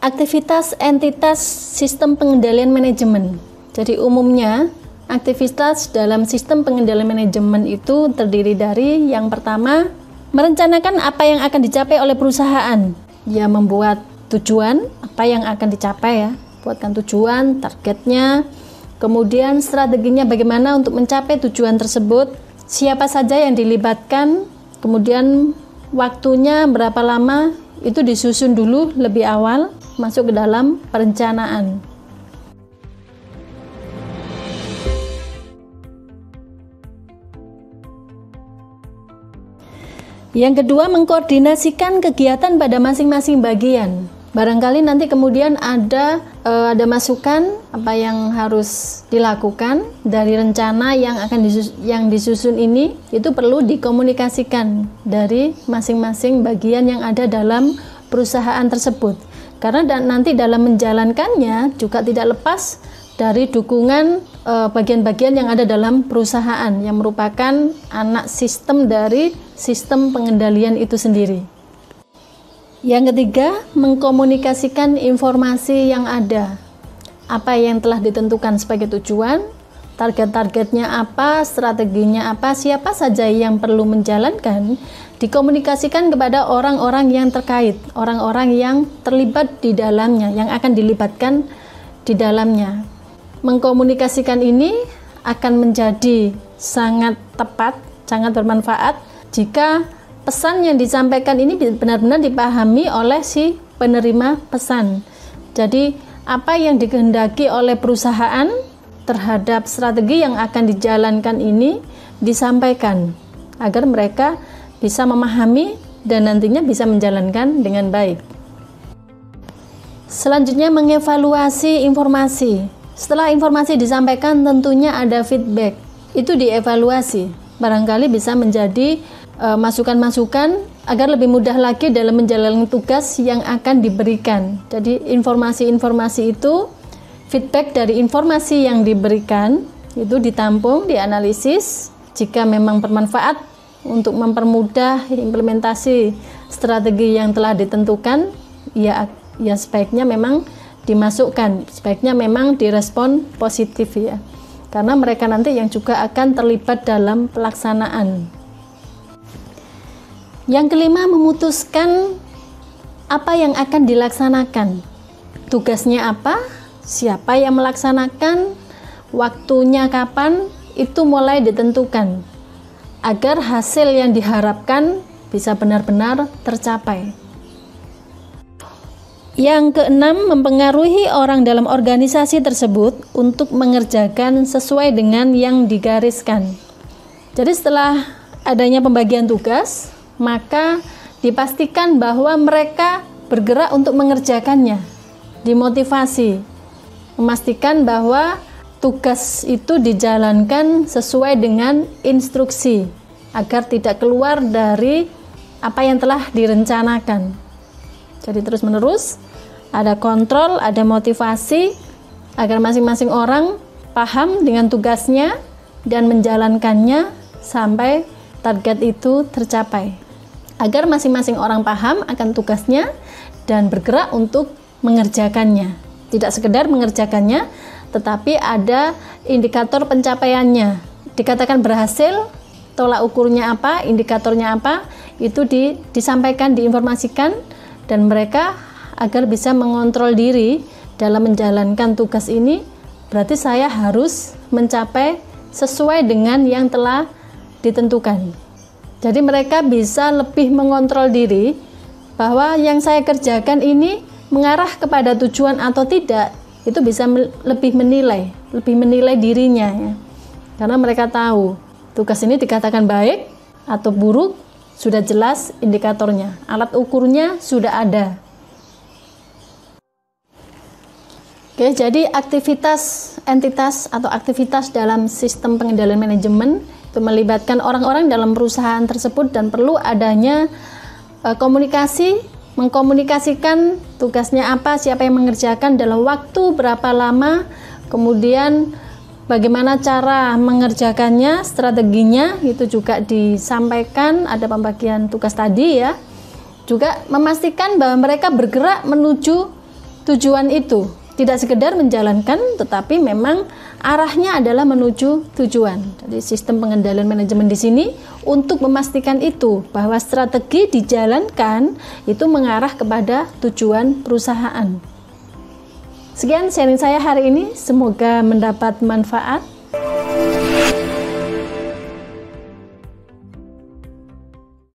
Aktivitas entitas sistem pengendalian manajemen. Jadi umumnya aktivitas dalam sistem pengendalian manajemen itu terdiri dari yang pertama, merencanakan apa yang akan dicapai oleh perusahaan. Ya, membuat tujuan apa yang akan dicapai ya, buatkan tujuan, targetnya, kemudian strateginya bagaimana untuk mencapai tujuan tersebut, siapa saja yang dilibatkan, kemudian waktunya berapa lama, itu disusun dulu lebih awal, masuk ke dalam perencanaan. Yang kedua, mengkoordinasikan kegiatan pada masing-masing bagian. Barangkali nanti kemudian ada masukan apa yang harus dilakukan dari rencana yang disusun ini, itu perlu dikomunikasikan dari masing-masing bagian yang ada dalam perusahaan tersebut. Karena nanti dalam menjalankannya juga tidak lepas dari dukungan bagian-bagian yang ada dalam perusahaan yang merupakan anak sistem dari sistem pengendalian itu sendiri. Yang ketiga, mengkomunikasikan informasi yang ada. Apa yang telah ditentukan sebagai tujuan, target-targetnya apa, strateginya apa, siapa saja yang perlu menjalankan, dikomunikasikan kepada orang-orang yang terkait, orang-orang yang terlibat di dalamnya, yang akan dilibatkan di dalamnya. Mengkomunikasikan ini akan menjadi sangat tepat, sangat bermanfaat jika pesan yang disampaikan ini benar-benar dipahami oleh si penerima pesan. Jadi apa yang dikehendaki oleh perusahaan terhadap strategi yang akan dijalankan ini disampaikan agar mereka bisa memahami dan nantinya bisa menjalankan dengan baik. Selanjutnya, mengevaluasi informasi. Setelah informasi disampaikan tentunya ada feedback. Itu dievaluasi. Barangkali bisa menjadi masukan-masukan agar lebih mudah lagi dalam menjalankan tugas yang akan diberikan. Jadi informasi-informasi itu, feedback dari informasi yang diberikan itu ditampung, dianalisis. Jika memang bermanfaat untuk mempermudah implementasi strategi yang telah ditentukan, ya sebaiknya memang dimasukkan, sebaiknya memang direspon positif ya. Karena mereka nanti yang juga akan terlibat dalam pelaksanaan. Yang kelima, memutuskan apa yang akan dilaksanakan. Tugasnya apa, siapa yang melaksanakan, waktunya kapan, itu mulai ditentukan agar hasil yang diharapkan bisa benar-benar tercapai. Yang keenam, mempengaruhi orang dalam organisasi tersebut untuk mengerjakan sesuai dengan yang digariskan. Jadi setelah adanya pembagian tugas, maka dipastikan bahwa mereka bergerak untuk mengerjakannya, dimotivasi, memastikan bahwa tugas itu dijalankan sesuai dengan instruksi, agar tidak keluar dari apa yang telah direncanakan. Jadi terus-menerus ada kontrol, ada motivasi, agar masing-masing orang paham dengan tugasnya dan menjalankannya sampai target itu tercapai. Agar masing-masing orang paham akan tugasnya dan bergerak untuk mengerjakannya. Tidak sekedar mengerjakannya, tetapi ada indikator pencapaiannya. Dikatakan berhasil, tolak ukurnya apa, indikatornya apa, itu disampaikan, diinformasikan, dan mereka agar bisa mengontrol diri dalam menjalankan tugas ini. Berarti saya harus mencapai sesuai dengan yang telah ditentukan. Jadi mereka bisa lebih mengontrol diri bahwa yang saya kerjakan ini mengarah kepada tujuan atau tidak, itu bisa lebih menilai dirinya ya. Karena mereka tahu tugas ini dikatakan baik atau buruk, sudah jelas indikatornya, alat ukurnya sudah ada. Oke, jadi aktivitas entitas atau aktivitas dalam sistem pengendalian manajemen itu melibatkan orang-orang dalam perusahaan tersebut dan perlu adanya komunikasi, mengkomunikasikan tugasnya apa, siapa yang mengerjakan, dalam waktu berapa lama, kemudian bagaimana cara mengerjakannya, strateginya, itu juga disampaikan, ada pembagian tugas tadi ya. Juga memastikan bahwa mereka bergerak menuju tujuan itu, tidak sekedar menjalankan, tetapi memang arahnya adalah menuju tujuan. Jadi sistem pengendalian manajemen di sini untuk memastikan itu, bahwa strategi dijalankan itu mengarah kepada tujuan perusahaan. Sekian sharing saya hari ini, semoga mendapat manfaat.